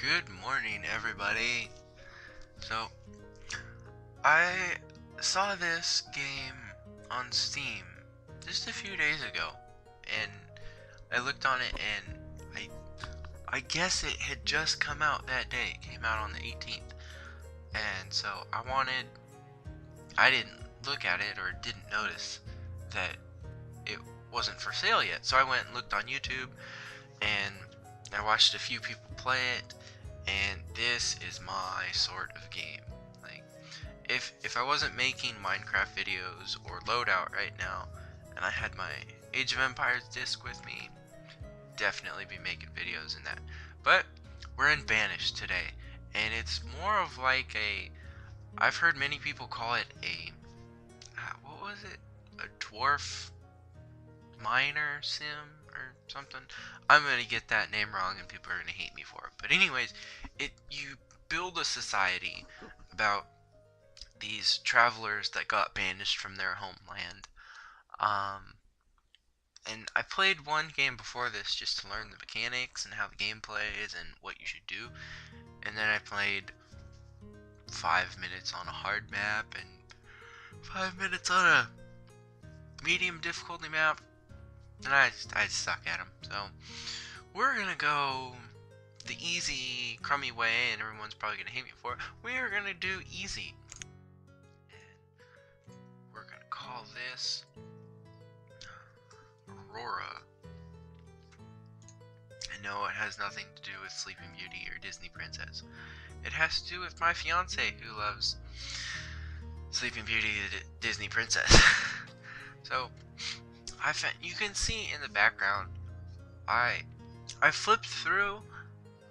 Good morning, everybody. So, I saw this game on Steam just a few days ago, and I looked on it, and I guess it had just come out that day. It came out on the 18th, and so I didn't look at it or didn't notice that it wasn't for sale yet. So I went and looked on YouTube, and I watched a few people play it, and this is my sort of game. Like, if I wasn't making Minecraft videos or Loadout right now, and I had my Age of Empires disc with me, definitely be making videos in that. But we're in Banished today, and it's more of like I've heard many people call it what was it? A dwarf miner sim or something. I'm gonna get that name wrong and people are gonna hate me for it. But anyways, you build a society about these travelers that got banished from their homeland. And I played one game before this just to learn the mechanics and how the game plays and what you should do. And then I played 5 minutes on a hard map and 5 minutes on a medium difficulty map, and I suck at them. So we're gonna go the easy, crummy way, and everyone's probably gonna hate me for it. We're gonna do easy, and we're gonna call this Aurora. I know it has nothing to do with Sleeping Beauty or Disney Princess. It has to do with my fiance who loves Sleeping Beauty, the Disney Princess. So you can see in the background, I flipped through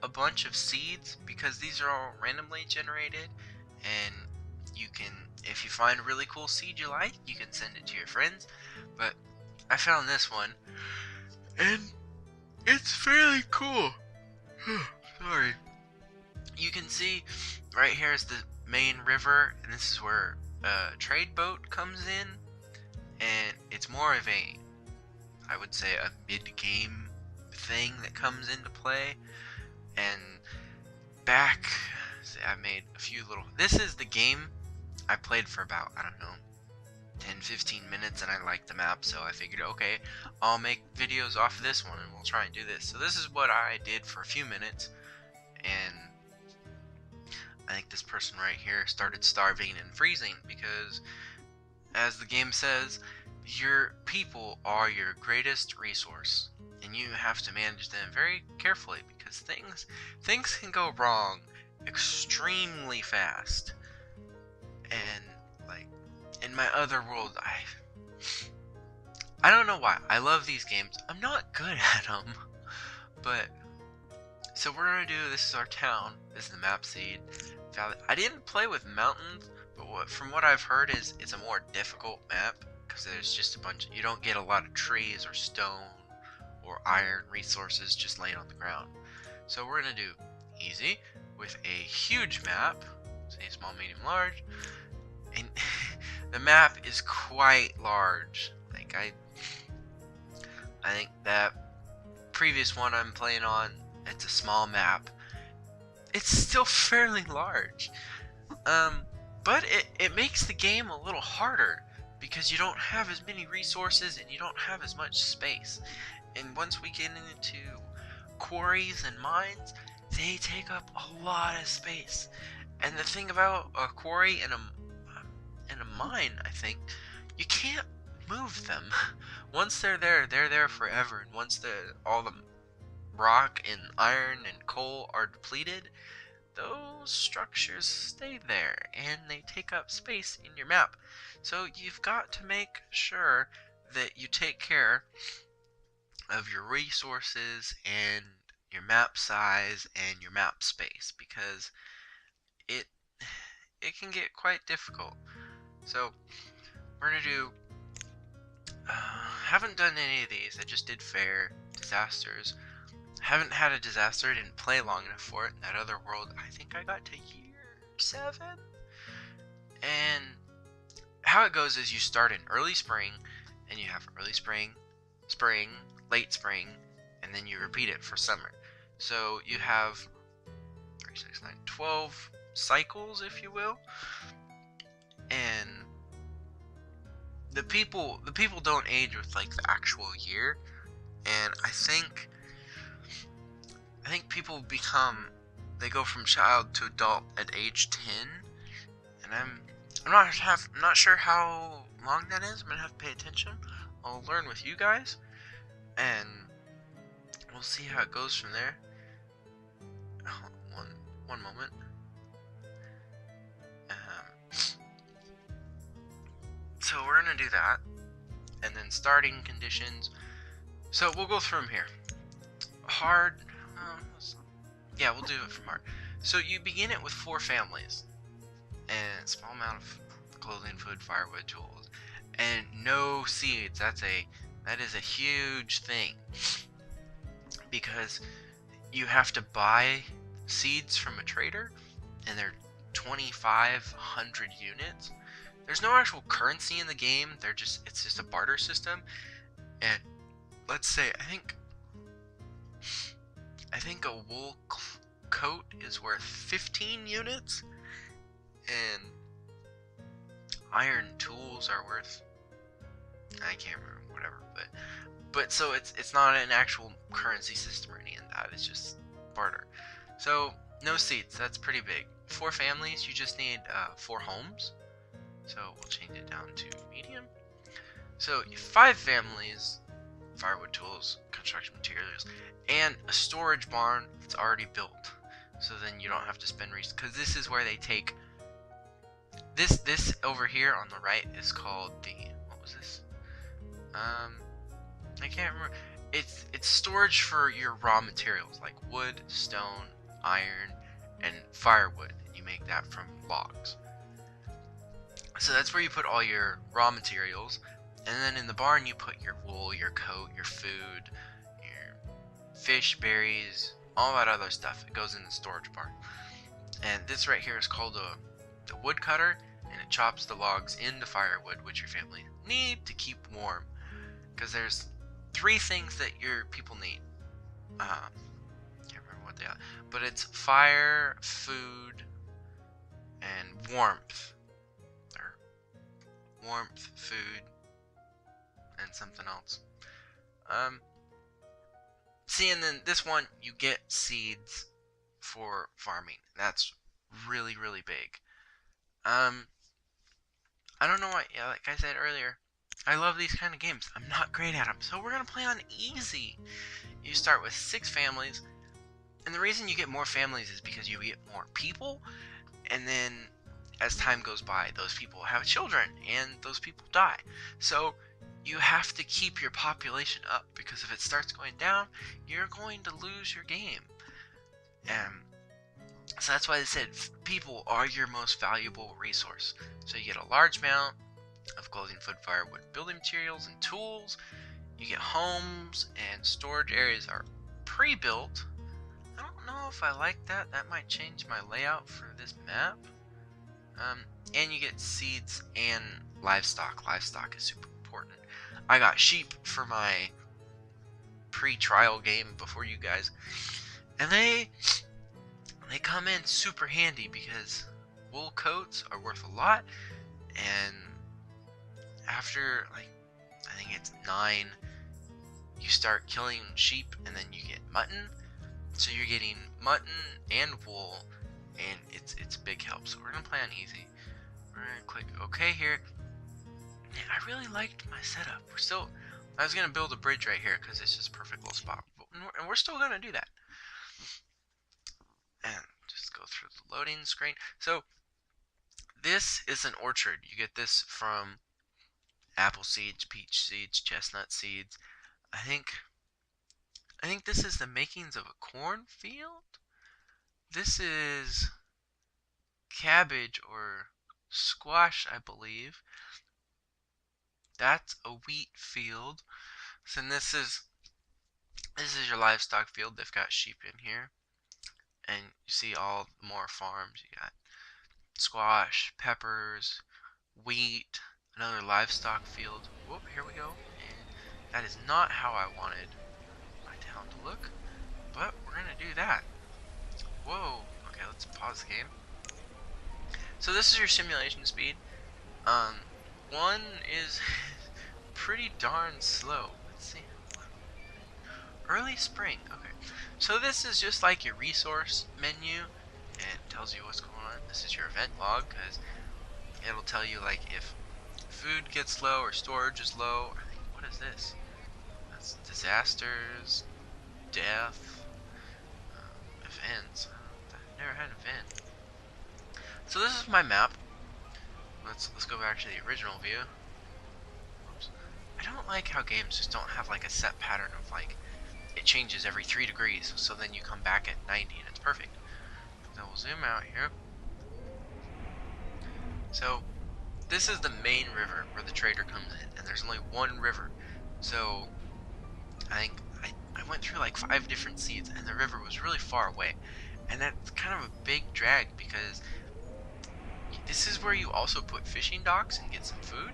a bunch of seeds because these are all randomly generated, and you can, if you find a really cool seed you like, you can send it to your friends. But I found this one, and it's fairly cool. Sorry. You can see right here is the main river, and this is where a trade boat comes in, and it's more of I would say a mid-game thing that comes into play. And back, I made a few little, this is the game I played for about, I don't know, 10-15 minutes, and I liked the map, so I figured, okay, I'll make videos off of this one and we'll try and do this. So this is what I did for a few minutes, and I think this person right here started starving and freezing because, as the game says, your people are your greatest resource, and you have to manage them very carefully because things can go wrong extremely fast. And like in my other world, I don't know why I love these games. I'm not good at them, but so we're gonna do, this is our town. This is the map seed. I didn't play with mountains, but from what I've heard is it's a more difficult map because there's just a bunch. You don't get a lot of trees or stone or iron resources just laying on the ground. So we're gonna do easy with a huge map. Say small, medium, large, and the map is quite large. Like I think that previous one I'm playing on, it's a small map. It's still fairly large, but it makes the game a little harder because you don't have as many resources and you don't have as much space. And once we get into quarries and mines, they take up a lot of space. And the thing about a quarry and a mine, I think, you can't move them. Once they're there forever. And once all the rock and iron and coal are depleted, those structures stay there and they take up space in your map. So you've got to make sure that you take care of your resources and your map size and your map space, because it can get quite difficult. So we're gonna do haven't done any of these. I just did fair disasters. Haven't had a disaster. I didn't play long enough for it. In that other world, I think I got to year 7. And how it goes is you start in early spring, and you have early spring, spring, late spring, and then you repeat it for summer. So you have 3, 6, 9, 12 cycles, if you will. And the people don't age with like the actual year. And I think people they go from child to adult at age 10. And I'm not sure how long that is. I'm gonna have to pay attention. I'll learn with you guys, and we'll see how it goes from there. One moment. So we're gonna do that, and then starting conditions. So we'll go through them here. Hard. Yeah, we'll do it from hard. So you begin it with 4 families, and small amount of clothing, food, firewood, tools, and no seeds. That is a huge thing, because you have to buy seeds from a trader, and they're 2,500 units. There's no actual currency in the game. It's just a barter system. And let's say I think a wool coat is worth 15 units, and iron tools are worth, I can't remember, whatever, but so it's not an actual currency system or any of that. It's just barter. So no seeds. That's pretty big. 4 families. You just need 4 homes. So we'll change it down to medium. So 5 families, firewood, tools, construction materials, and a storage barn that's already built. So then you don't have to spend resources, because this is where they take this over here on the right is called the, what was this? I can't remember. It's storage for your raw materials like wood, stone, iron, and firewood. You make that from logs. So that's where you put all your raw materials, and then in the barn you put your wool, your coat, your food, your fish, berries, all that other stuff. It goes in the storage barn. And this right here is called the wood cutter, and it chops the logs into firewood, which your family need to keep warm. Because there's 3 things that your people need. Can't remember what they are, but it's fire, food, and warmth. Warmth, food, and something else. See, and then this one, you get seeds for farming. That's really, really big. I don't know why, yeah, like I said earlier, I love these kind of games. I'm not great at them, so we're gonna play on easy. You start with 6 families, and the reason you get more families is because you get more people, and then as time goes by, those people have children, and those people die. So you have to keep your population up, because if it starts going down, you're going to lose your game. And so that's why they said people are your most valuable resource. So you get a large amount of clothing, food, firewood, building materials, and tools. You get homes, and storage areas are pre-built. I don't know if I like that. That might change my layout for this map. And you get seeds and livestock. Livestock is super important. I got sheep for my pre-trial game before you guys, and they come in super handy because wool coats are worth a lot, and after, like, I think it's 9, you start killing sheep, and then you get mutton. So you're getting mutton and wool, and it's a big help. So we're gonna play on easy. We're gonna click OK here. And I really liked my setup. I was gonna build a bridge right here because it's just a perfect little spot, and we're still gonna do that. And just go through the loading screen. So this is an orchard. You get this from apple seeds, peach seeds, chestnut seeds. I think this is the makings of a cornfield. This is cabbage or squash, I believe. That's a wheat field. So this is your livestock field. They've got sheep in here, and you see all more farms. You got squash, peppers, wheat, another livestock field. Whoop, here we go. And that is not how I wanted my town to look, but we're gonna do that. Whoa. Okay, let's pause the game. So this is your simulation speed. One is pretty darn slow. Let's see. Early spring. Okay. So this is just like your resource menu. It tells you what's going on. This is your event log because it'll tell you like if food gets low or storage is low. I think, what is this? That's disasters, death, events. I've never had an event. So this is my map. Let's go back to the original view. Oops. I don't like how games just don't have like a set pattern of like it changes every 3 degrees, so then you come back at 90 and it's perfect. So we'll zoom out here. So this is the main river where the trader comes in, and there's only one river. So I think I went through like 5 different seeds, and the river was really far away, and that's kind of a big drag because this is where you also put fishing docks and get some food.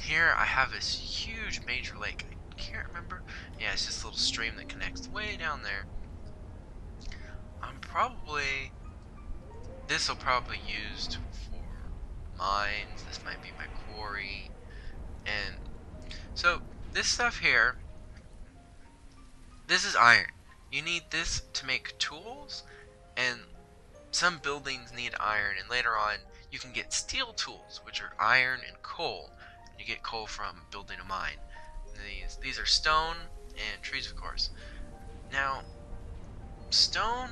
Here I have this huge major lake. I can't remember. Yeah, it's just a little stream that connects way down there. This will probably used for mines. This might be my quarry. And so this stuff here, this is iron. You need this to make tools, and some buildings need iron, and later on you can get steel tools, which are iron and coal. And you get coal from building a mine. These are stone and trees, of course. Now, stone,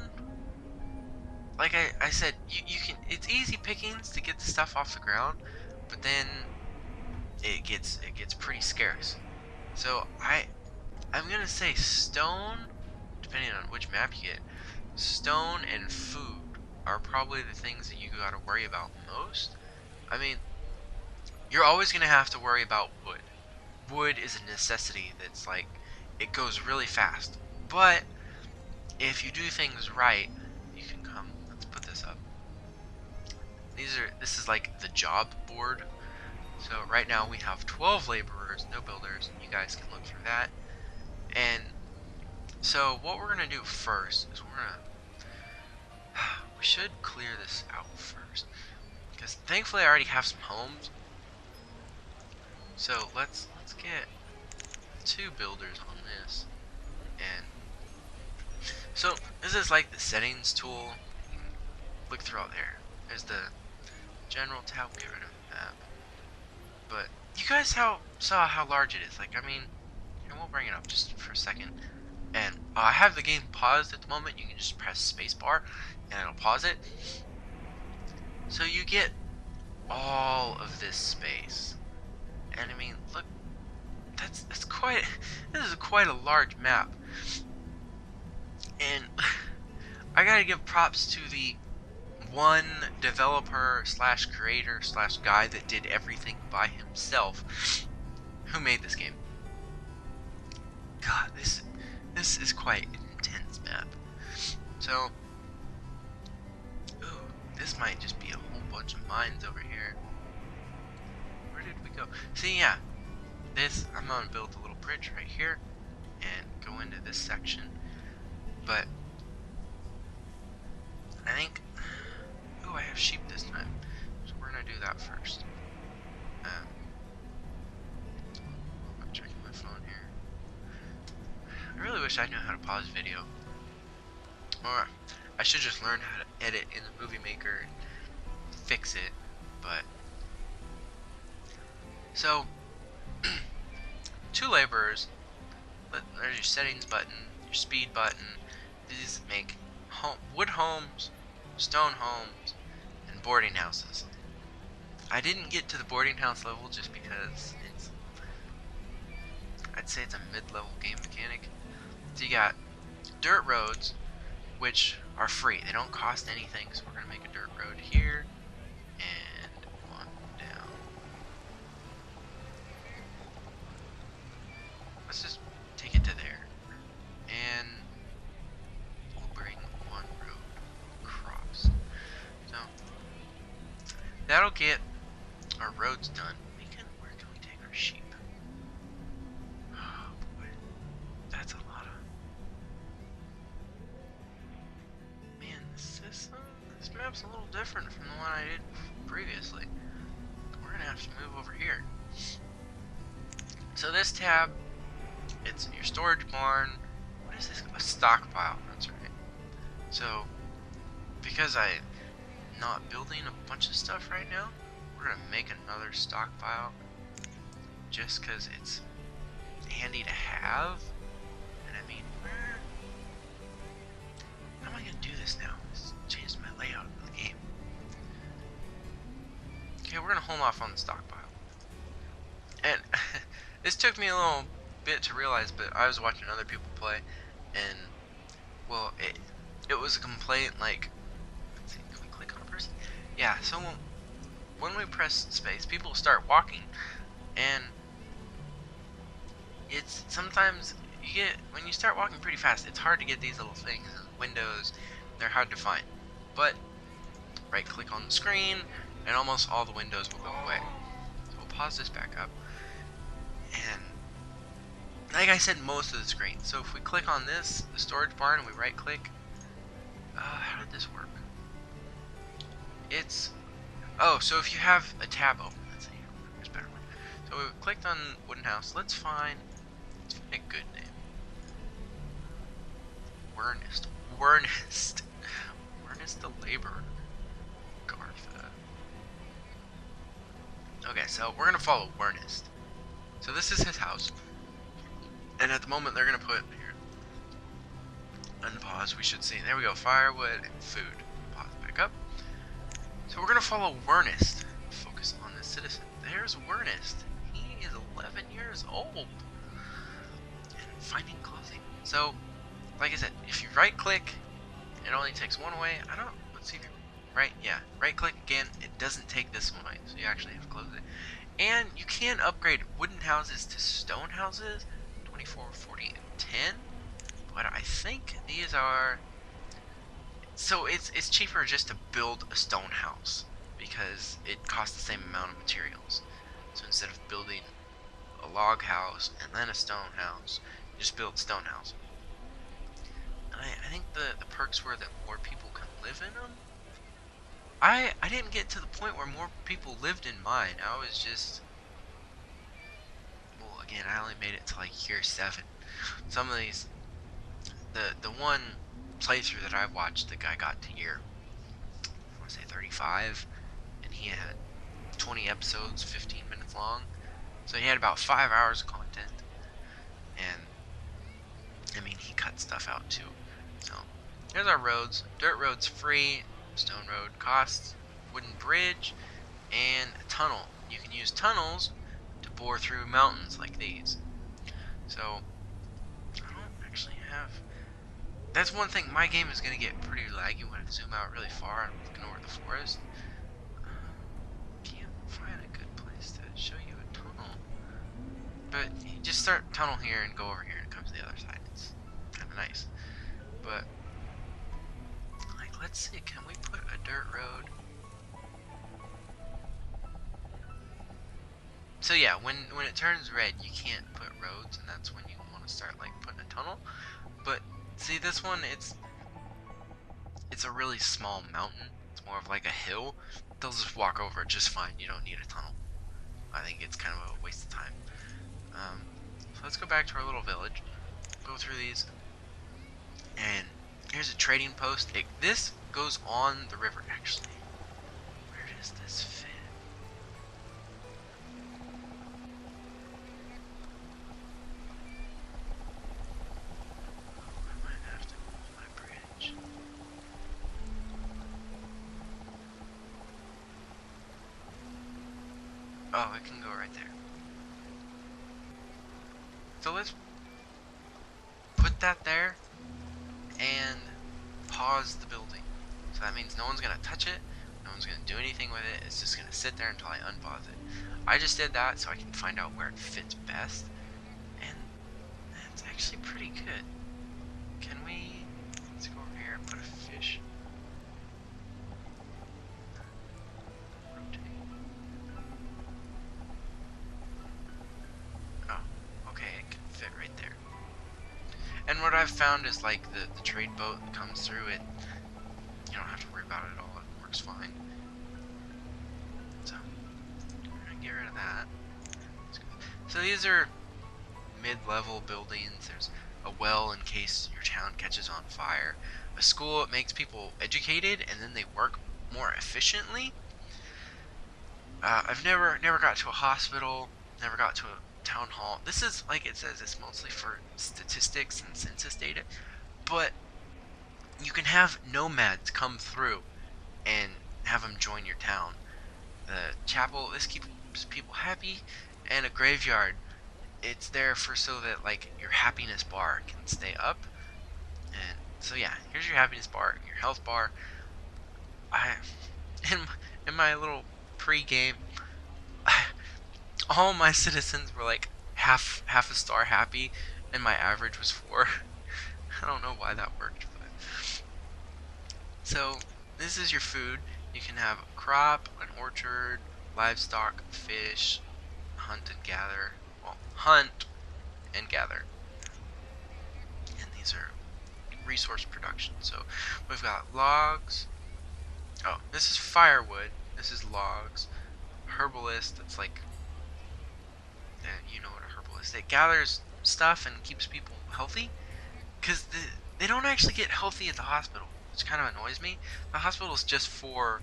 like I said, you can. It's easy pickings to get the stuff off the ground, but then it gets pretty scarce. So I'm gonna say stone, depending on which map you get. Stone and food are probably the things that you gotta worry about most. I mean, you're always gonna have to worry about wood. Wood is a necessity that's like, it goes really fast. But if you do things right, you can come, let's put this up. This is like the job board. So right now we have 12 laborers, no builders. You guys can look through that. And so what we're gonna do first is we should clear this out first, because thankfully I already have some homes. So let's get 2 builders on this. And so this is like the settings tool. You can look through out there. There's the general tab. Get rid of that. But you guys saw how large it is. Like, I mean, and we'll bring it up just for a second. And I have the game paused at the moment. You can just press spacebar and it'll pause it. So you get all of this space. And I mean, look, this is quite a large map. And I gotta give props to the one developer slash creator slash guy that did everything by himself who made this game. God, this is quite an intense map. So, ooh, this might just be a whole bunch of mines over here. Where did we go? See, yeah, I'm gonna build a little bridge right here and go into this section. But I think, ooh, I have sheep this time, so we're gonna do that first. I'm checking my phone here. I really wish I knew how to pause video, or I should just learn how to edit in the Movie Maker and fix it. But so 2 laborers. There's your settings button, your speed button. These make wood homes, stone homes, and boarding houses. I didn't get to the boarding house level just because I'd say it's a mid-level game mechanic. So you got dirt roads, which are free. They don't cost anything, so we're gonna make a dirt road here and one down. Let's just take it to there. And we'll bring one road across. So that'll get our roads done. Where can we take our sheep? Oh boy, that's a lot of. Man, map's a little different from the one I did previously. We're gonna have to move over here. So this tab, it's in your storage barn. What is this? A stockpile. That's right. So, because I'm not building a bunch of stuff right now, we're gonna make another stockpile just because it's handy to have. And I mean, how am I gonna do this now? This changed my layout of the game. Okay, we're gonna hold off on the stockpile. And this took me a little bit to realize, but I was watching other people play, and well, it was a complaint like, let's see, can we click on a person? Yeah, so when we press space, people start walking, and it's sometimes you get, when you start walking pretty fast, it's hard to get these little things, windows, they're hard to find. But right click on the screen, and almost all the windows will go away. So we'll pause this back up. And like I said, most of the screen. So if we click on this, the storage barn, and we right click, how did this work? It's, oh, so if you have a tab open, let's see, there's a better one. So we clicked on wooden house. Let's find a good name. Wernest. Wernest. Wernest the laborer. Gartha. Okay, so we're gonna follow Wernest. So this is his house, and at the moment they're gonna put here. Unpause. We should see. There we go. Firewood and food. Pause back up. So we're gonna follow Wernest. Focus on this citizen. There's Wernest. He is 11 years old and finding clothing. So, like I said, if you right click, it only takes one away. I don't. Let's see if you right. Yeah. Right click again. It doesn't take this one away, so you actually have to close it. And you can upgrade wooden houses to stone houses, 24, 40, and 10. But I think these are... So it's cheaper just to build a stone house, because it costs the same amount of materials. So instead of building a log house and then a stone house, you just build a stone house. And I think the perks were that more people can live in them. I didn't get to the point where more people lived in mine. I was just, well, again, I only made it to like year 7. Some of these, the one playthrough that I watched, the guy got to year, I want to say 35, and he had 20 episodes, 15 minutes long. So he had about 5 hours of content, and I mean, he cut stuff out too. So here's our roads. Dirt road's free. Stone road costs, wooden bridge, and a tunnel. You can use tunnels to bore through mountains like these. So, I don't actually have... That's one thing, my game is going to get pretty laggy when I zoom out really far and I'm looking over the forest. Can't find a good place to show you a tunnel. But you just start tunnel here and go over here and it comes to the other side. It's kind of nice. But let's see, can we put a dirt road? So yeah, when it turns red, you can't put roads, and that's when you want to start like putting a tunnel. But see, this one, it's a really small mountain. It's more of like a hill. They'll just walk over it just fine. You don't need a tunnel. I think it's kind of a waste of time. So let's go back to our little village. Go through these, and here's a trading post. This goes on the river, actually. Where does this fit? I might have to move my bridge. Oh, it can go right there. So let's put that there and pause the building. So that means no one's gonna touch it, no one's gonna do anything with it, it's just gonna sit there until I unpause it. I just did that so I can find out where it fits best, and that's actually pretty good. Can we, let's go over here and put a fish. Rotate. Oh, okay, it can fit right there. And what I've found is like the trade boat that comes through it, you don't have to worry about it at all. It works fine. So we're gonna get rid of that. So these are mid-level buildings. There's a well in case your town catches on fire. A school, it makes people educated and then they work more efficiently. I've never got to a hospital, never got to a town hall. This is, like it says, it's mostly for statistics and census data, but you can have nomads come through and have them join your town. The chapel, this keeps people happy, and a graveyard, it's there for so that like your happiness bar can stay up. And so yeah, here's your happiness bar, your health bar. I in my little pre-game, all my citizens were like half a star happy, and my average was 4. I don't know why that worked, but so this is your food. You can have a crop, an orchard, livestock, fish, hunt and gather. Well, hunt and gather. And these are resource production. So we've got logs. Oh, this is firewood. This is logs. Herbalist, that's like, you know what a herbalist is. It gathers stuff and keeps people healthy. Because they don't actually get healthy at the hospital, which kind of annoys me. The hospital is just for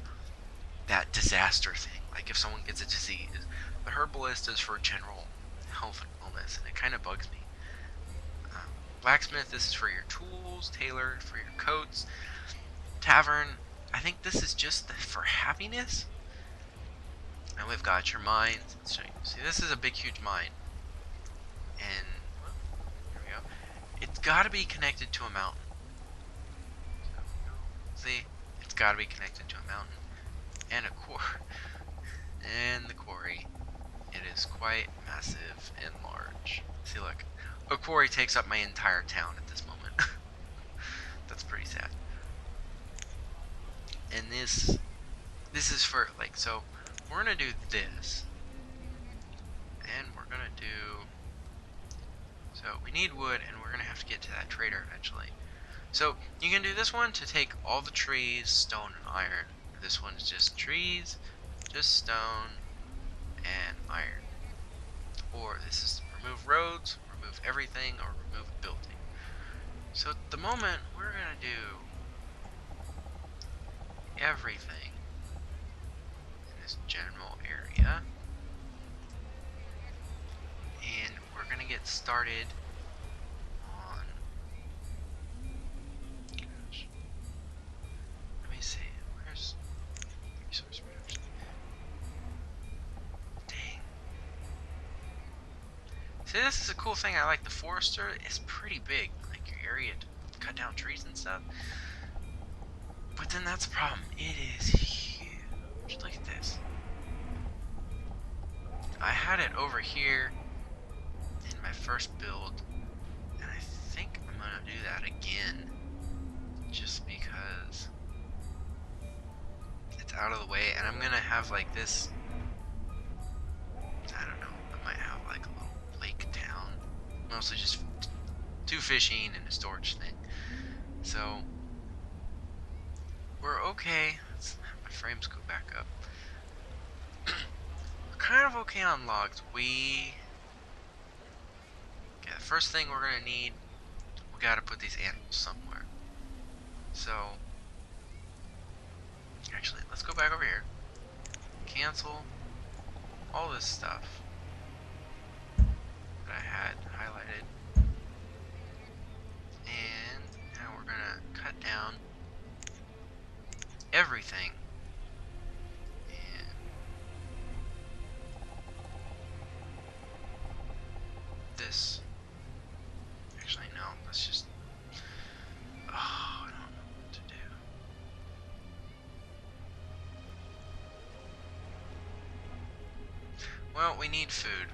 that disaster thing. Like if someone gets a disease. The herbalist is for general health and wellness, and it kind of bugs me. Blacksmith, this is for your tools. Tailor, for your coats. Tavern, I think this is just for happiness. And we've got your mines. Let's show you. See, this is a big, huge mine. And here we go. It's got to be connected to a mountain. See, it's got to be connected to a mountain and a quarry. And the quarry, it is quite massive and large. See, look, a quarry takes up my entire town at this moment. That's pretty sad. And this is for like, so we're gonna do this, and we're gonna do. So we need wood, and we're gonna have to get to that trader eventually. So you can do this one to take all the trees, stone, and iron. This one is just trees, just stone, and iron. Or this is remove roads, remove everything, or remove a building. So at the moment, we're gonna do everything in this general area. And we're gonna get started on, gosh, let me see, where's resource production? Dang. See, this is a cool thing. I like the forester. It's pretty big, like your area to cut down trees and stuff. But then that's a problem. It is huge. Look at this. I had it over here in my first build, and I think I'm gonna do that again, just because it's out of the way. And I'm gonna have like this, I don't know, I might have like a little lake town, mostly just two fishing and a storage thing. So we're okay. Let's have my frames go back up. We're kind of okay on logs. Okay, the first thing we're gonna need, we gotta put these animals somewhere. So actually, let's go back over here. Cancel all this stuff that I had highlighted. And now we're gonna cut down everything. And this. Actually, no, let's just. Oh, I don't know what to do. Well, we need food.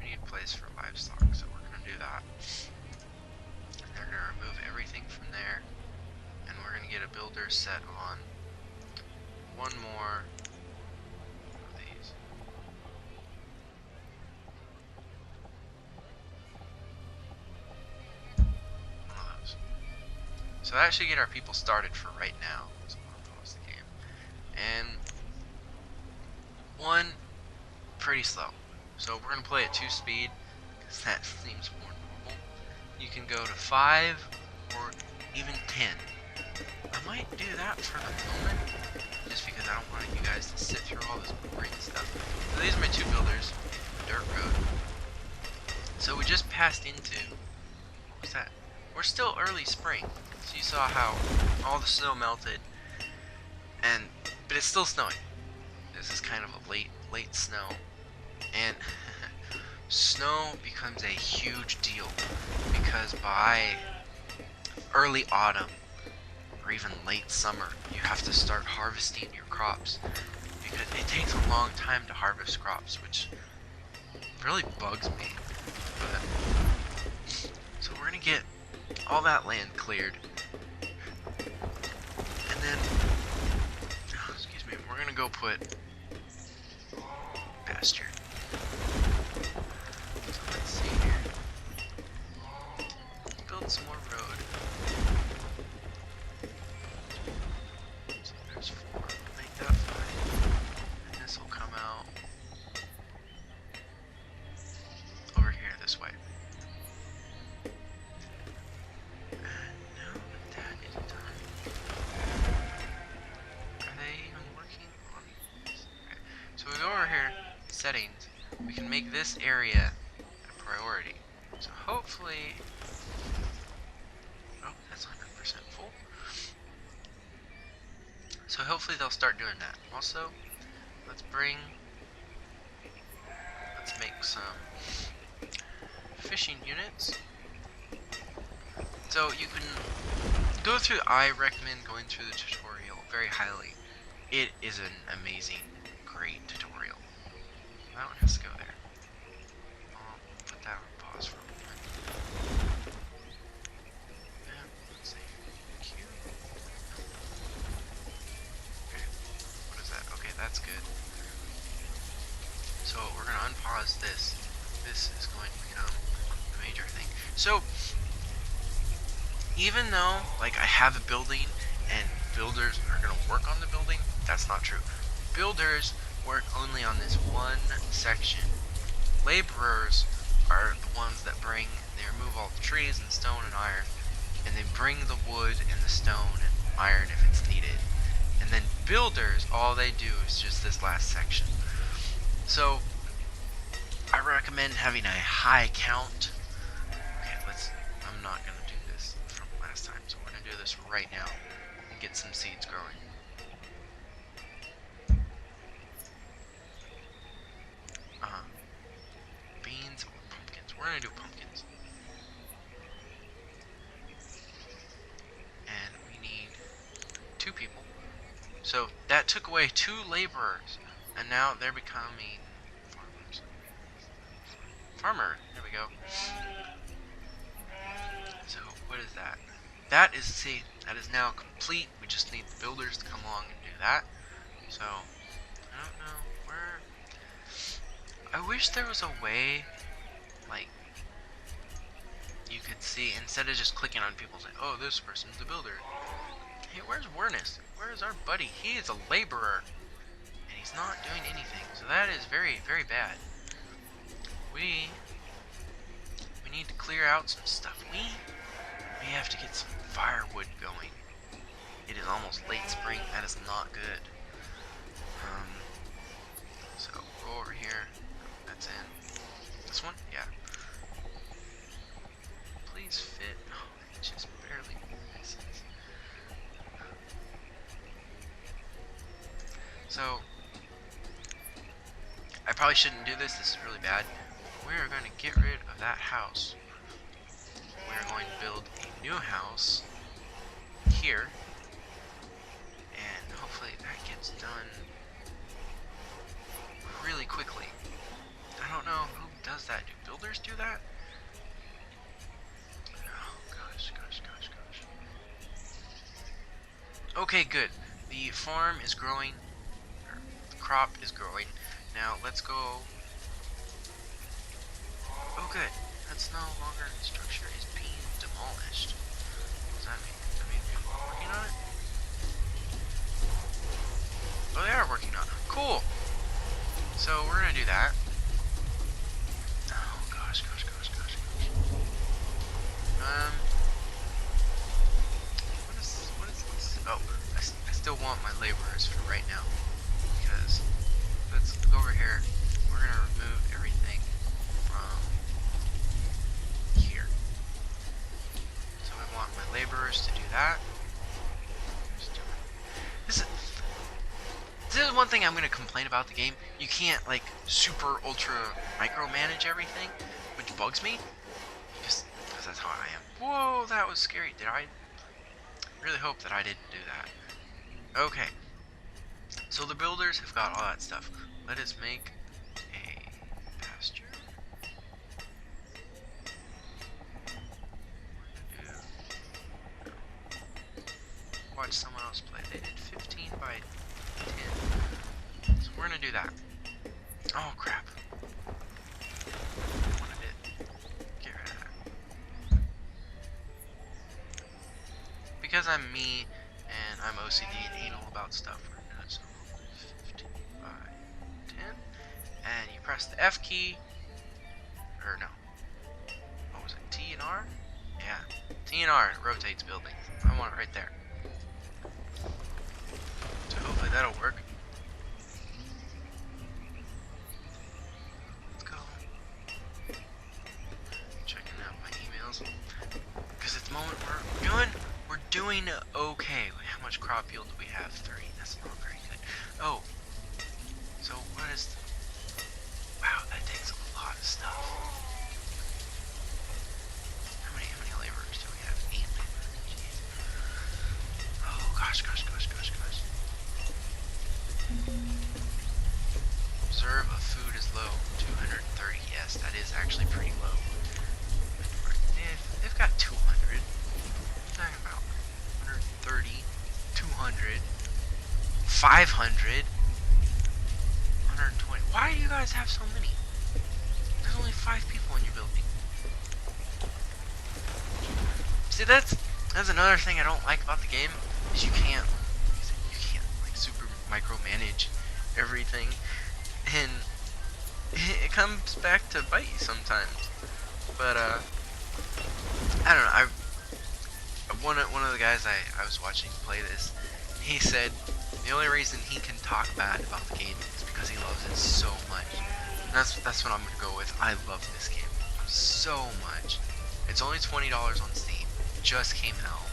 We need a place for livestock, so we're gonna do that. And they're gonna remove everything from there. And we're gonna get a builder set on one more of these. One of those. So that should get our people started for right now. So and 1 pretty slow. So we're gonna play at 2 speed because that seems more normal. You can go to 5 or even 10. I might do that for the moment, just because I don't want you guys to sit through all this boring stuff. So these are my 2 builders, dirt road. So we just passed into, what was that? We're still early spring. So you saw how all the snow melted, but it's still snowing. This is kind of a late snow, and snow becomes a huge deal because by early autumn or even late summer, you have to start harvesting your crops because it takes a long time to harvest crops, which really bugs me. But, so we're gonna get all that land cleared, and then, excuse me, we're gonna go put pasture. So let's see here. Build some more road. So there's 4. Make that 5. And this will come out over here this way. And now that is done. Are they even working on this? Okay. So we go over here, settings. We can make this area a priority. So hopefully, oh, that's 100% full. So hopefully they'll start doing that. Also, let's make some fishing units. So you can go through, I recommend going through the tutorial very highly. It is an amazing, great tutorial. That one has to go there. I'll put that on pause for a moment. And let's see. Q. Okay. What is that? Okay, that's good. So we're gonna unpause this. This is going to become a major thing. So even though like I have a building and builders are gonna work on the building, that's not true. Builders work only on this one section. Laborers are the ones that they remove all the trees and stone and iron, and they bring the wood and the stone and iron if it's needed. And then builders, all they do is just this last section. So I recommend having a high count. Okay, I'm not gonna do this from last time, so we're gonna do this right now and get some seeds growing. Beans or pumpkins. We're gonna do pumpkins. And we need 2 people. So that took away 2 laborers, and now they're becoming farmers. Farmer, there we go. So what is that? That is now complete. We just need the builders to come along and do that. So I don't know where. I wish there was a way, like, you could see, instead of just clicking on people saying, oh, this person's a builder. Hey, where's Wernest? Where's our buddy? He is a laborer, and he's not doing anything. So that is very, very bad. We need to clear out some stuff. We have to get some firewood going. It is almost late spring. That is not good. So go over here. That's in. This one? Yeah. Please fit. Oh, it just barely misses. So I probably shouldn't do this. This is really bad. We are going to get rid of that house. We are going to build a new house here, and hopefully that gets done really quickly. I don't know who does that. Do builders do that? Oh gosh. Okay, good. The farm is growing, or the crop is growing. Now let's go. Oh good. That's no longer, the structure is being demolished. What does that mean? Does that mean people are working on it? Cool. So we're gonna do that. Oh gosh. What is this? Oh, I still want my laborers for right now, because let's go over here. We're gonna remove everything from here. So we want my laborers to do that. This is one thing I'm gonna complain about the game. You can't like super ultra micromanage everything, which bugs me. Just because that's how I am. Whoa, that was scary. Did I really hope that I didn't do that? Okay. So the builders have got all that stuff. Let us make a pasture. Watch someone else play. They did 15 by 10. So we're gonna do that. Oh crap. Wanted it. Get rid of that. Because I'm me and I'm OCD and anal about stuff, we're gonna do so 15 by 10. And you press the F key. Or no. What was it? T and R? Yeah. T and R rotates buildings. I want it right there. So hopefully that'll work. Let's go. Checking out my emails. Because at the moment we're doing okay. How much crop yield do we have? 3. That's not very good. Oh. So what is wow, that takes a lot of stuff. How many laborers do we have? 8 laborers. Jeez. Oh gosh. Reserve of food is low. 230. Yes, that is actually pretty low. They've got 200. What are you talking about? 130, 200, 500, 120. Why do you guys have so many? There's only 5 people in your building. See, that's another thing I don't like about the game, is you can't like super micromanage everything, and it comes back to bite you sometimes. But I don't know. One of the guys I was watching play this, he said the only reason he can talk bad about the game is because he loves it so much. And that's what I'm gonna go with. I love this game so much. It's only $20 on Steam. It just came out.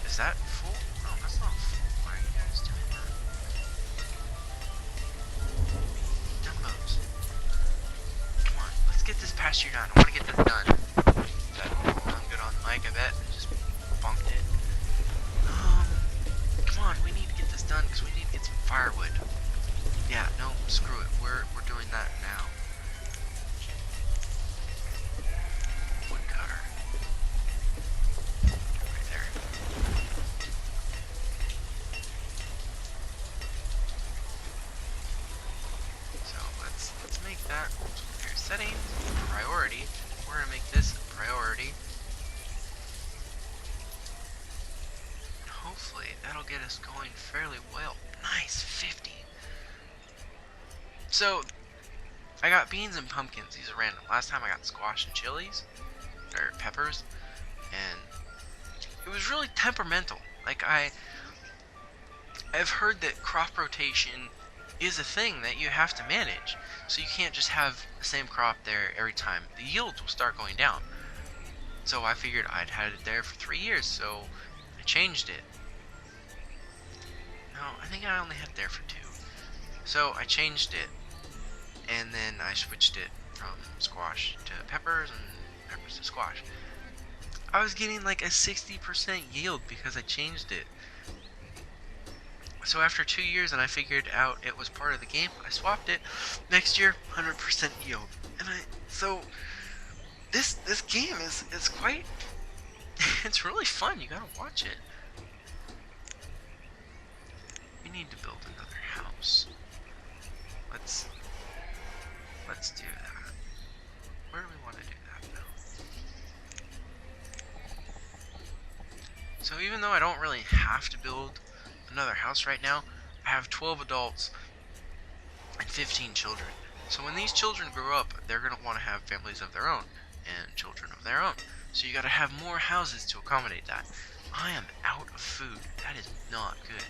Is that full? No, that's not full. Why are you guys doing that? Dumbos. Come on, let's get this pasture done. I want to get this done. I'm good on the mic, I bet. I just bumped it. Come on, we need to get this done because we need to get some firewood. Yeah, no, screw it. We're doing that now. Woodcutter. Right there. So let's make that. Here's settings, priority. We're gonna make this a priority. And hopefully that'll get us going fairly well. Nice, 50. So I got beans and pumpkins. These are random. Last time I got squash and chilies, or peppers, and it was really temperamental. Like I've heard that crop rotation is a thing that you have to manage. So you can't just have the same crop there every time. The yields will start going down. So I figured I'd had it there for 3 years, so I changed it. No, I think I only had it there for 2. So I changed it, and then I switched it from squash to peppers and peppers to squash. I was getting like a 60% yield because I changed it. So after 2 years and I figured out it was part of the game, I swapped it. Next year, 100% yield. And so this game is quite it's really fun. You gotta watch it. We need to build another house. Let's do that. Where do we want to do that now? So even though I don't really have to build another house right now, I have 12 adults and 15 children. So when these children grow up, they're going to want to have families of their own and children of their own. So you got to have more houses to accommodate that. I am out of food. That is not good.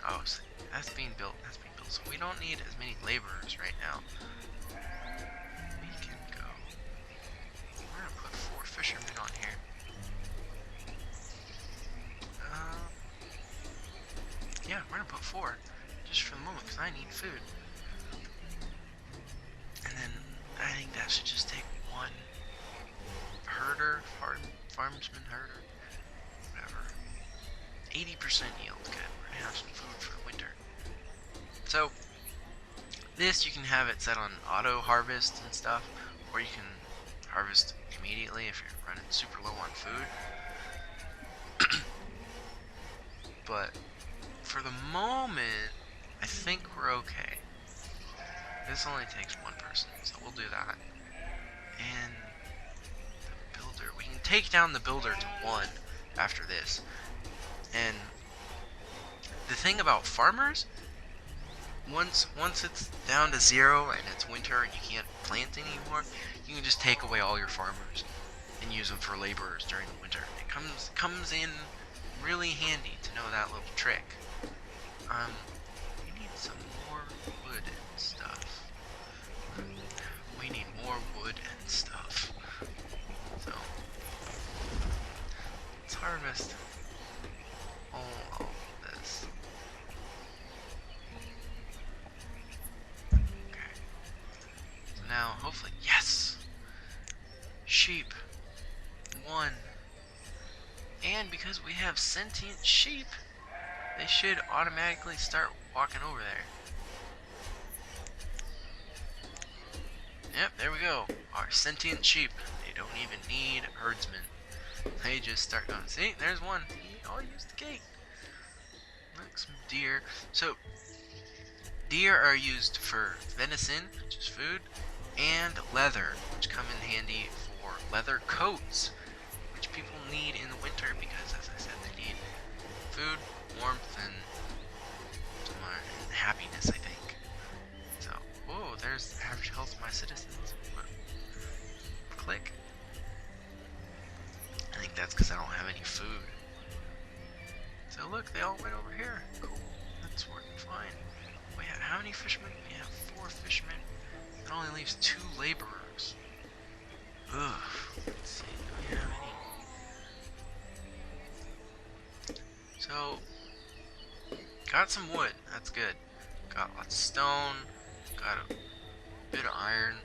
Oh, so that's being built. That's being built. So we don't need as many laborers right now. We can go. We're gonna put 4 fishermen on here. Yeah, we're gonna put 4, just for the moment, because I need food. And then I think that should just take 1 herder, farmsman herder, whatever. 80% yield. Good. We're gonna have some food for the winter. So this, you can have it set on auto harvest and stuff, or you can harvest immediately if you're running super low on food. But for the moment, I think we're okay. This only takes 1 person, so we'll do that. And the builder, we can take down the builder to 1 after this. And the thing about farmers, once it's down to 0 and it's winter and you can't plant anymore, you can just take away all your farmers and use them for laborers during the winter. It comes in really handy to know that little trick. We need some more wood and stuff. We need more wood and stuff. So let's harvest all of this. Okay. So now, hopefully, yes! Sheep. 1. And because we have sentient sheep, they should automatically start walking over there. Yep, there we go. Our sentient sheep. They don't even need herdsmen. They just start going. See, there's 1. I'll use the gate. Look, some deer. So, deer are used for venison, which is food, and leather, which come in handy for leather coats, which people need in the winter because, as I said, they need food, warmth, and some happiness, I think. So, whoa, there's the average health of my citizens. Click. I think that's because I don't have any food. So look, they all went over here. Cool, that's working fine. Wait, how many fishermen? We have 4 fishermen. That only leaves 2 laborers. Ugh. Let's see, do we have any? So, got some wood. That's good. Got lots of stone. Got a bit of iron.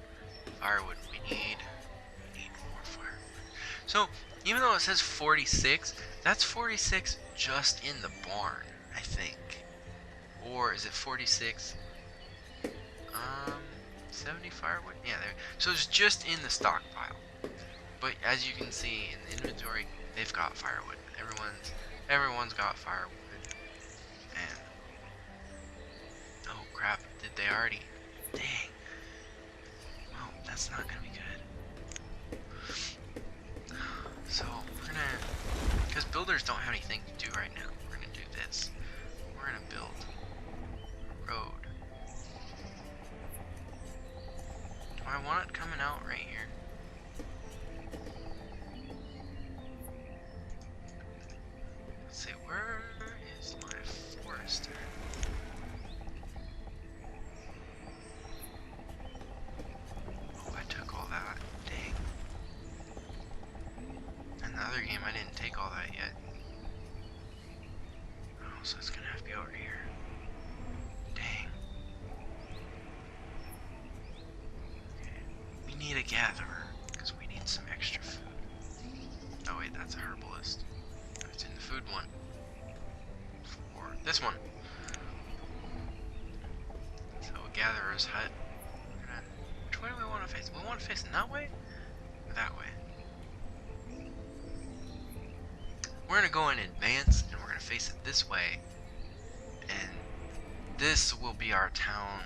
Firewood we need. We need more firewood. So, even though it says 46, that's 46 just in the barn, I think. Or is it 46? 70 firewood? Yeah, there. So it's just in the stockpile. But as you can see in the inventory, they've got firewood. Everyone's got firewood. And oh crap, did they already? Dang. Well, that's not gonna be good. So we're gonna, because builders don't have anything to do right now, we're gonna do this. We're gonna build a road. Do I want it coming out right here? Let's see, where is my forester? Oh, I took all that. Dang. In the other game, I didn't take all that yet. Oh, so it's gonna have to be over here. Dang. Okay. We need a gatherer, because we need some extra food. Oh wait, that's a herbalist. It's in the food one. For this one. So a gatherer's hut. Which way do we want to face? We want to face it that way? Or that way? We're going to go in advance, and we're going to face it this way. And this will be our town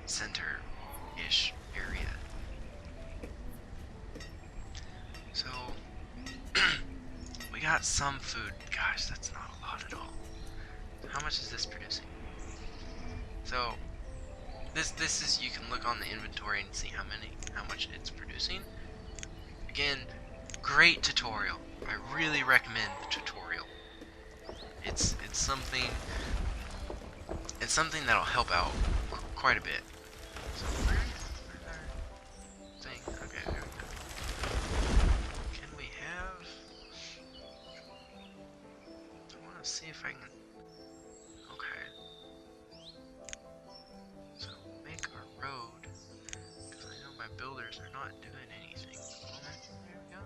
center-ish area. So, we got some food. Gosh, that's not a lot at all. How much is this producing? So this is, you can look on the inventory and see how much it's producing. Again, great tutorial. I really recommend the tutorial. It's something that'll help out quite a bit. So where's our thing? Okay, there we go. Can we have? I want to see if I can. Okay. So make our road, because I know my builders are not doing anything at the moment. There we go.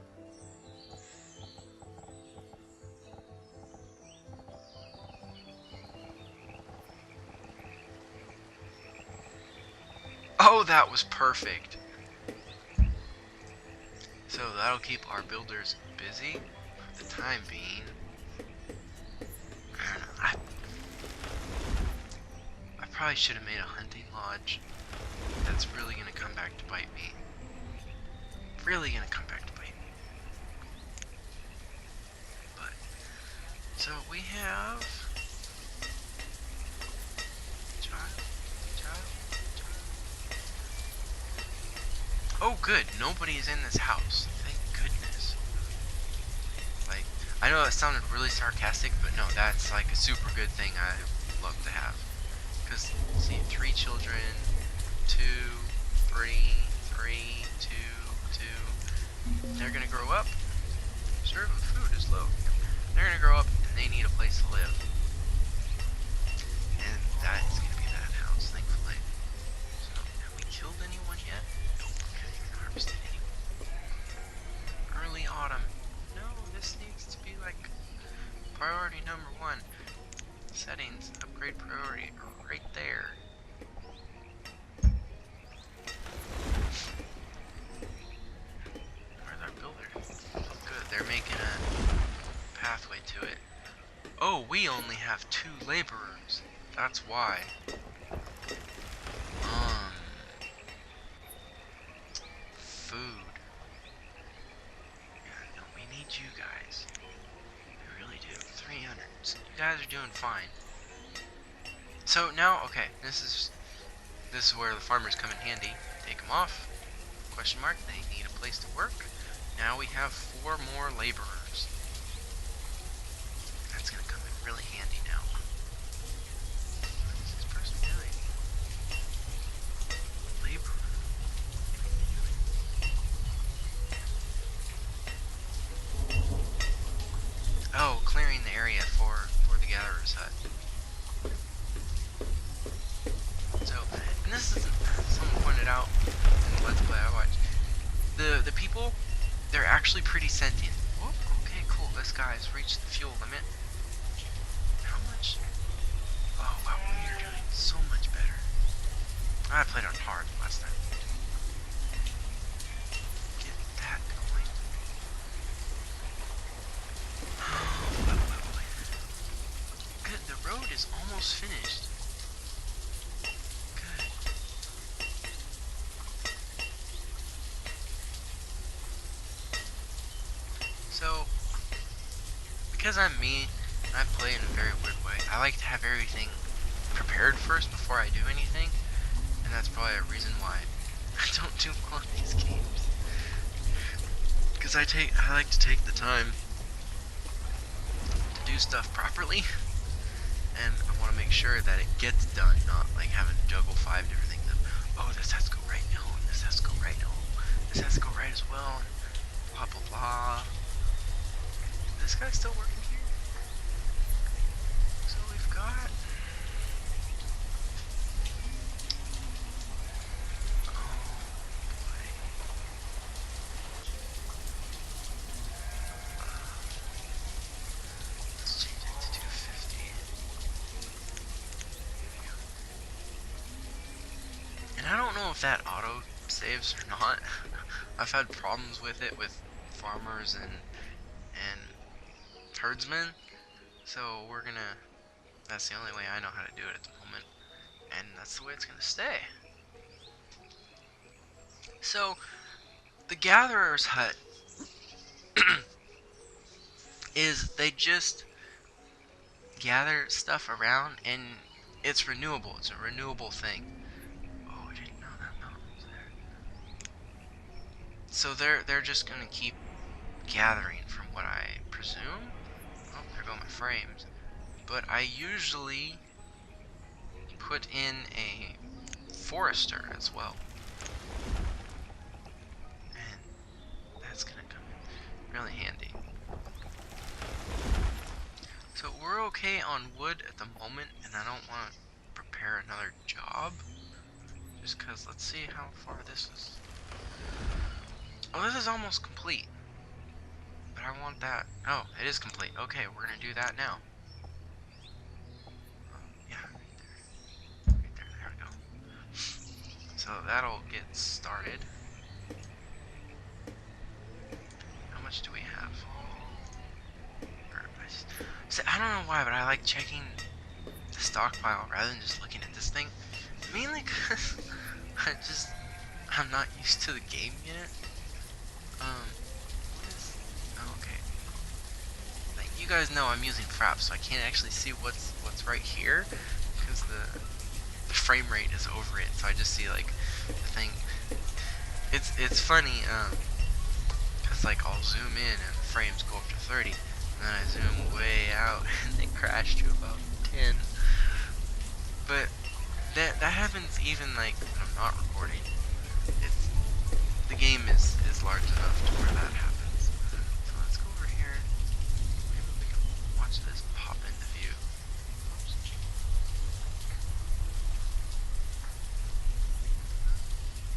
Oh, that was perfect. So that'll keep our builders busy for the time being. I probably should have made a hunting lodge. That's really gonna come back to bite me. Really gonna come back to bite me. But so we have child. Oh, good. Nobody is in this house. Thank goodness. Like, I know that sounded really sarcastic, but no, that's like a super good thing I love to have. Because, see, 3 children, 2, 3, 3, 2, 2. They're gonna grow up. Serving food is low. They're gonna grow up and they need a place to live. And that is gonna be that house, thankfully. So, have we killed anyone yet? Early autumn. No, this needs to be like priority number 1. Settings, upgrade priority, right there. Where's our builder? Oh, good, they're making a pathway to it. Oh, we only have 2 laborers. That's why. Food. Yeah, no, we need you guys. We really do. 300. So you guys are doing fine. So now, okay, this is where the farmers come in handy. Take them off. Question mark. They need a place to work. Now we have 4 more laborers. That's gonna come in really handy now. What is this person doing? Laborer. Oh, clearing the area for the gatherer's hut. So, and this is someone pointed out in the Let's Play I watched. The people, they're actually pretty sentient. Whoop, okay, cool. This guy's reached the fuel limit. How much? Oh wow, we are doing so much better. I played on hard last time. Get that going. Good, the road is almost finished. Good. So, because I'm me, and I play in a very weird way, I like to have everything prepared first before I do anything, and that's probably a reason why I don't do well in these games. Because I like to take the time to do stuff properly, and I want to make sure that it gets done, not like having to juggle 5 different things of, oh, this has to go right now, and this has to go right now, this has to go right as well, and blah blah blah. Is this guy still working here? So we've got... I don't know if that auto saves or not. I've had problems with it with farmers and herdsmen, so that's the only way I know how to do it at the moment, and that's the way it's gonna stay. So the gatherer's hut is, they just gather stuff around, and it's renewable. It's a renewable thing. Oh, I didn't know that mountain was there. So they're just gonna keep gathering, from what I presume. Oh, there go my frames. But I usually put in a forester as well, and that's gonna come in really handy. So we're okay on wood at the moment, and I don't want to prepare another job, just because let's see how far this is. Oh, this is almost complete, but I want that. Oh, it is complete. Okay, we're gonna do that now. Yeah, right there, there we go. So that'll get started. How much do we have? I don't know why, but I like checking the stockpile rather than just looking at this thing. Mainly because I'm not used to the game yet. What is? Oh, okay. Like, you guys know I'm using fraps, so I can't actually see what's right here because the frame rate is over it. So I just see like the thing. It's funny. Cause like I'll zoom in and the frames go up to 30, and then I zoom way out and they crash to about 10. But that happens even like when I'm not recording. The game is large enough to where that happens. So let's go over here. Maybe we can watch this pop into view. Oops.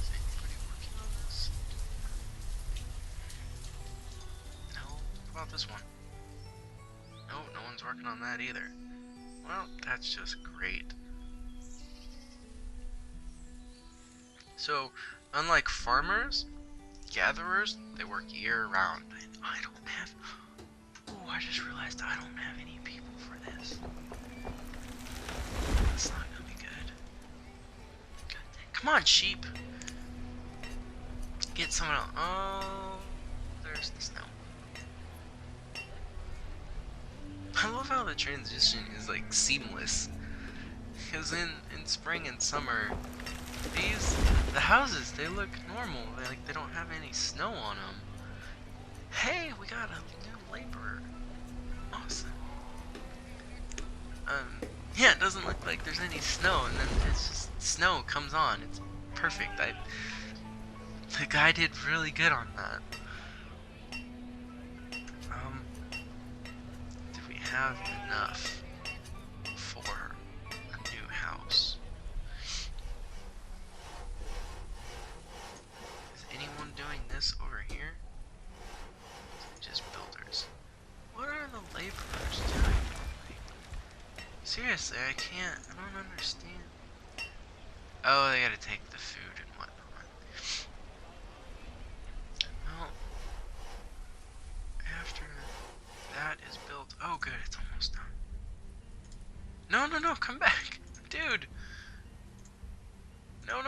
Is anybody working on this? No. What about this one? No, no one's working on that either. Well, that's just great. So, unlike farmers, gatherers, they work year-round. I don't have... Oh, I just realized I don't have any people for this. That's not gonna be good. Come on, sheep! Get someone else. Oh, there's the snow. I love how the transition is like seamless. Because in spring and summer, the houses, they look normal. They don't have any snow on them. Hey, we got a new laborer. Awesome. Yeah, it doesn't look like there's any snow, and then it's just snow comes on. It's perfect. The guy did really good on that. Do we have enough for a new house? Is anyone doing this over here? Just builders. What are the laborers doing? Seriously, I don't understand. Oh, they gotta take the food and whatnot. Well, after that is built, oh good, it's almost done. No, come back, dude. No.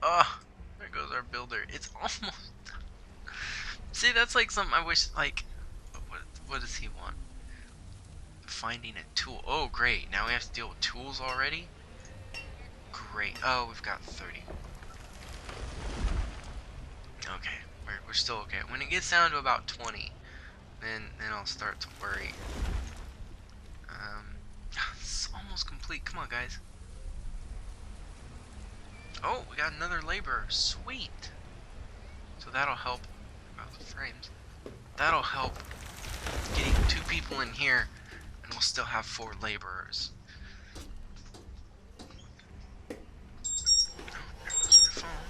Oh, there goes our builder. It's almost done. See, that's like something I wish, like, what does he want? Finding a tool. Oh, great. Now we have to deal with tools already? Great. Oh, we've got 30. Okay, we're still okay. When it gets down to about 20, then I'll start to worry. It's almost complete. Come on, guys. Oh, we got another laborer. Sweet. So that'll help. About the frames. That'll help getting 2 people in here, and we'll still have 4 laborers. Oh, there goes my phone.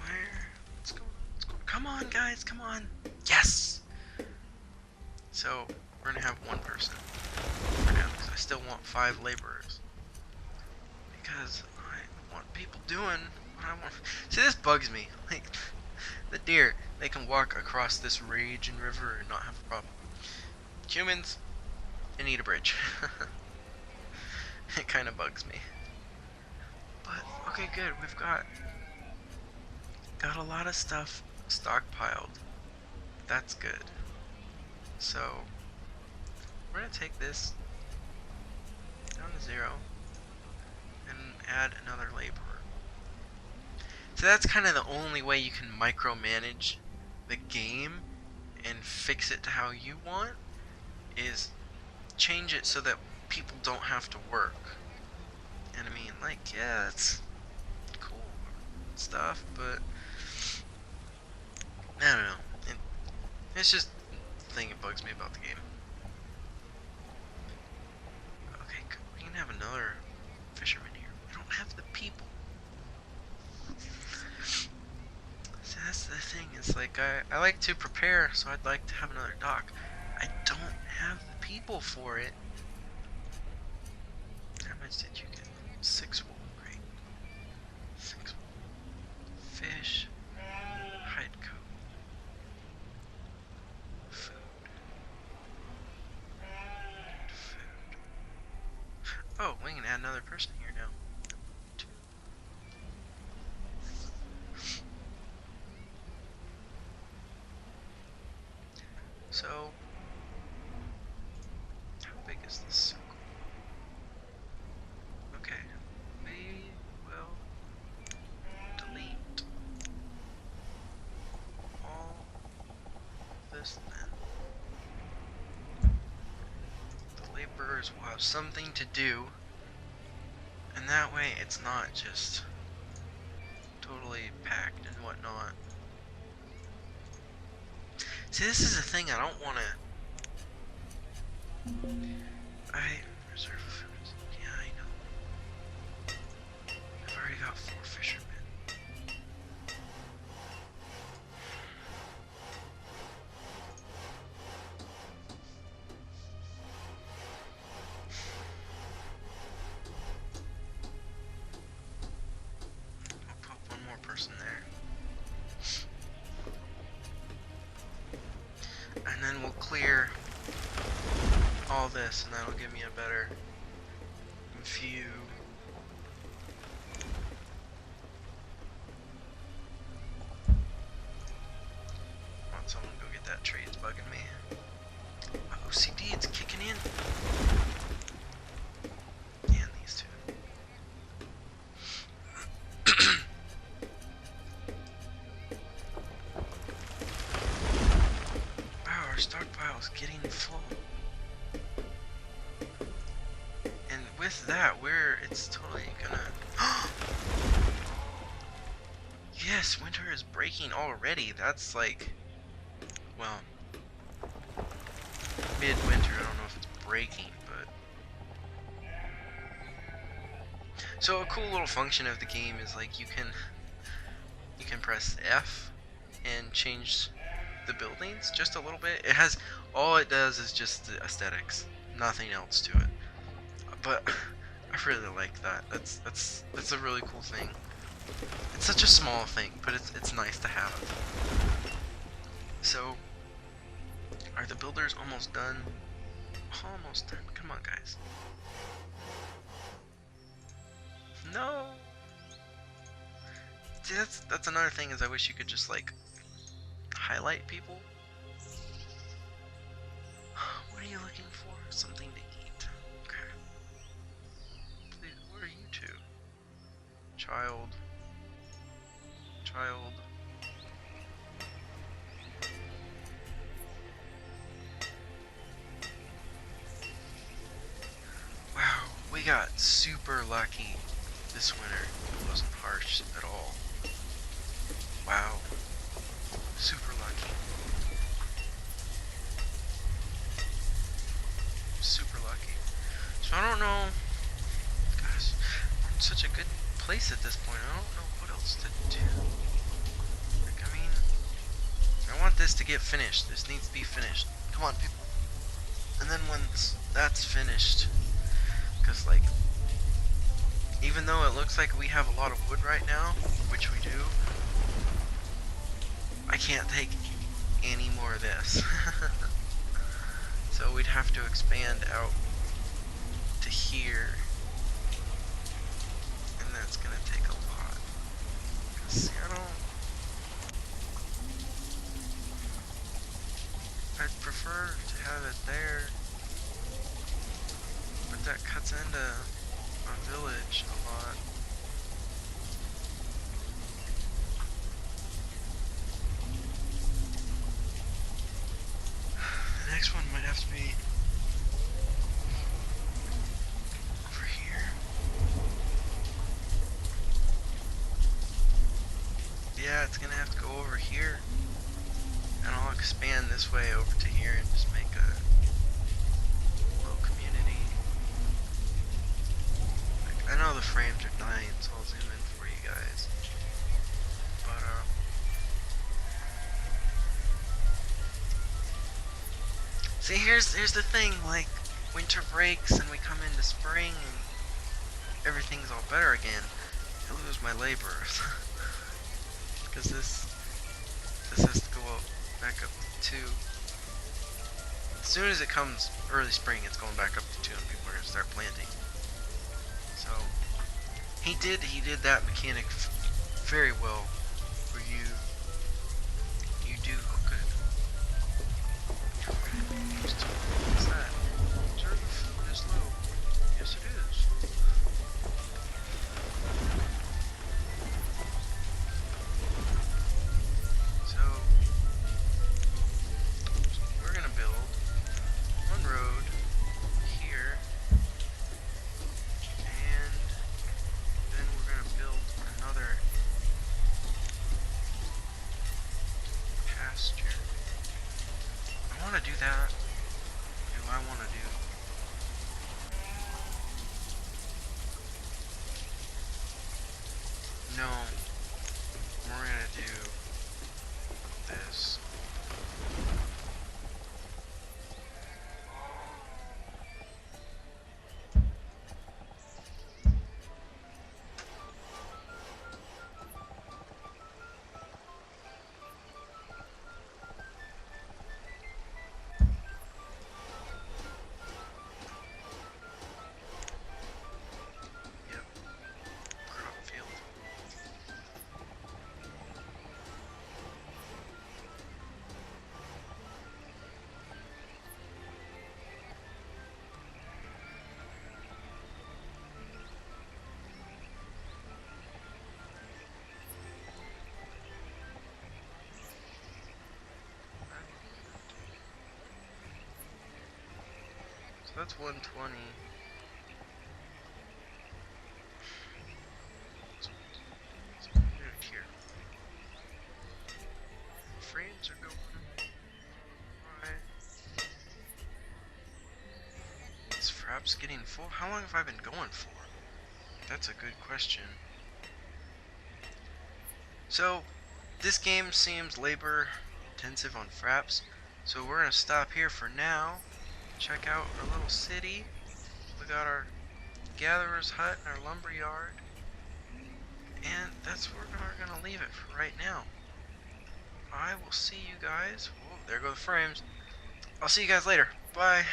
Where? Let's go. Come on, guys. Come on. Yes. So we're gonna have 1 person for now, because I still want 5 laborers. Because I want people doing what I want. See, this bugs me. Like, the deer, they can walk across this raging river and not have a problem. Humans, they need a bridge. It kind of bugs me. But, okay, good. We've got got a lot of stuff stockpiled. That's good. So we're gonna take this down to 0 and add another laborer. So that's kind of the only way you can micromanage the game and fix it to how you want, is change it so that people don't have to work. And I mean, like, yeah, it's cool stuff, but I don't know. It's just the thing that bugs me about the game. Okay, we can have another fisherman here. We don't have the people. So that's the thing. It's like I like to prepare, so I'd like to have another dock. I don't have the people for it. How much did you get? 6 wool, great. 6 wool. Fish. Hide coat. Food. Food. Oh, we can add another person here now. 2. So, how big is this circle? Okay, we will delete all this then. The laborers will have something to do, and that way it's not just totally packed and whatnot. See, this is the thing I don't want to... reserve foods. Yeah, I know. I've already got 4 fishermen. I'll put one more person there. And then we'll clear all this, and that'll give me a better view. Want someone to go get that tree, it's bugging me. My OCD, it's kicking in. And these 2. Wow, our stockpile's getting full. And with that, it's totally gonna... Yes, winter is breaking already. That's like, well, midwinter. I don't know if it's breaking, but... So a cool little function of the game is like you can press F and change the buildings just a little bit. All it does is just the aesthetics, nothing else to it. But I really like that. That's a really cool thing. It's such a small thing, but it's nice to have. So, are the builders almost done? Almost done. Come on, guys. No. See, that's another thing, is I wish you could just like highlight people. What are you looking for? Something to eat. Okay. Please, where are you 2? Child. Wow, we got super lucky this winter. It wasn't harsh at all. Wow. Super lucky. Super lucky. So I don't know. Gosh, we're in such a good place at this point. I don't know what else to do. Like, I mean, I want this to get finished. This needs to be finished. Come on, people. And then once that's finished, because like, even though it looks like we have a lot of wood right now, which we do, I can't take any more of this. So we'd have to expand out to here, and that's gonna take a lot. See, I don't around a village a lot. The next one might have to be over here. Yeah, it's gonna have to go over here. And I'll expand this way over to here and just make a little community. Like, I know the frames are dying, so I'll zoom in for you guys. But, see, here's the thing, like, winter breaks and we come into spring and everything's all better again. I lose my laborers. Because this has to go up, back up to 2. As soon as it comes early spring, it's going back up to 2 and people are going to start planting. So, he did that mechanic very well, where you do, oh good. What's that? Turn the food is low. Yes it is. So, we're gonna build one road here, and then we're gonna build another pasture. I want to do that. What do I want to do? No. We're gonna do this. Yep. Crop field. So that's 120. Let's put it here. Frames are going right. Is Fraps getting full? How long have I been going for? That's a good question. So, this game seems labor intensive on Fraps, so we're gonna stop here for now. Check out our little city. We got our gatherer's hut and our lumber yard. And that's where we're gonna leave it for right now. I will see you guys. Whoa, there go the frames. I'll see you guys later. Bye.